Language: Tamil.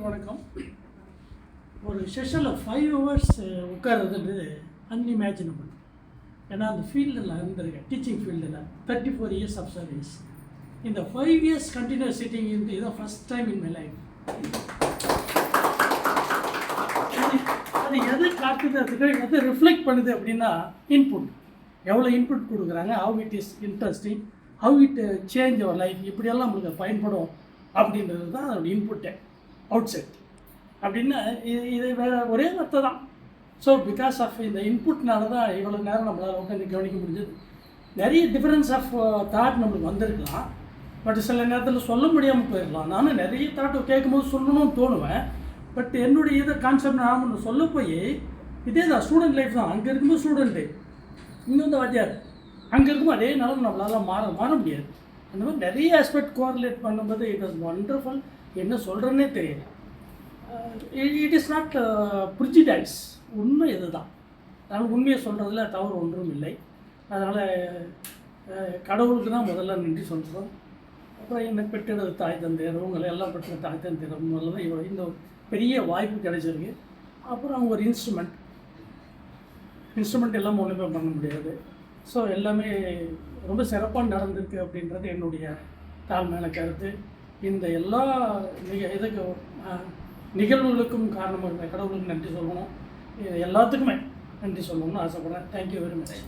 அனைவருக்கும் வணக்கம். ஒரு செஷனில் 5 hours உட்கார்றதுன்றது அன்இமேஜினபிள். ஏன்னா அந்த ஃபீல்டில் இருந்திருக்கேன், டீச்சிங் ஃபீல்டில் 34 years ஆஃப் சர்வீஸ். இந்த 5 years கண்டினியூஸ் சிட்டிங் இதுதான் first time in my life. அது எது காட்டுது, அதுக்கு எது ரிஃப்ளெக்ட் பண்ணுது அப்படின்னா இன்புட். எவ்வளோ இன்புட் கொடுக்குறாங்க, how it is interesting, how it change our life, இப்படியெல்லாம் நம்மளுக்கு பயன்படும் அப்படின்றது தான் அதோட இன்புட்டே, அவுட் செட். அப்படின்னா இது வேறு ஒரே வார்த்தை தான். ஸோ பிகாஸ் ஆஃப் இந்த இன்புட்னால தான் இவ்வளோ நேரம் நம்மளால் உட்காந்து கவனிக்க முடிஞ்சது. நிறைய டிஃப்ரென்ஸ் ஆஃப் தாட் நம்மளுக்கு வந்திருக்கலாம், பட் சில நேரத்தில் சொல்ல முடியாமல் போயிடலாம். நானும் நிறைய தாட்டை கேட்கும்போது சொல்லணும்னு தோணுவேன், பட் என்னுடைய இதை கான்செப்ட் நான் சொல்ல போய் இதே தான் ஸ்டூடெண்ட் லைஃப் தான். அங்கே இருக்கும்போது ஸ்டூடெண்ட்டு, இங்கே வந்து வாத்தியார், அங்கே இருக்கும்போது அதே நேரம் நம்மளால் மாற முடியாது. அந்த மாதிரி நிறைய ஆஸ்பெக்ட் கோரிலேட் பண்ணும்போது இட் வாஸ் ஒண்டர்ஃபுல். என்ன சொல்கிறேன்னே தெரியல. இட் இஸ் நாட் ப்ரிஜிடைஸ், உண்மை இது தான். அதனால் உண்மையை சொல்கிறதுல தவறு ஒன்றும் இல்லை. அதனால் கடவுளுக்கு தான் முதல்ல நன்றி சொல்கிறோம். அப்புறம் என்னை பெற்றெடுத்த தாய் தந்தையர், உங்களை எல்லாம் பெற்ற தாய் தந்தையர் முதல்ல தான் இவ்வளோ இந்த பெரிய வாய்ப்பு கிடைச்சிருக்கு. அப்புறம் அவங்க ஒரு இன்ஸ்ட்ருமெண்ட் எல்லாம் ஒன்றுமே பண்ண முடியாது. ஸோ எல்லாமே ரொம்ப சிறப்பாக நடந்திருக்கு அப்படின்றது என்னுடைய தாழ்மையான கருத்து. இந்த எல்லா நிகழ்வுகளுக்கும் காரணமாக இருந்த கடவுளுக்கு நன்றி சொல்லணும். எல்லாத்துக்குமே நன்றி சொல்லணும்னு ஆசைப்பட்றேன். Thank you very much.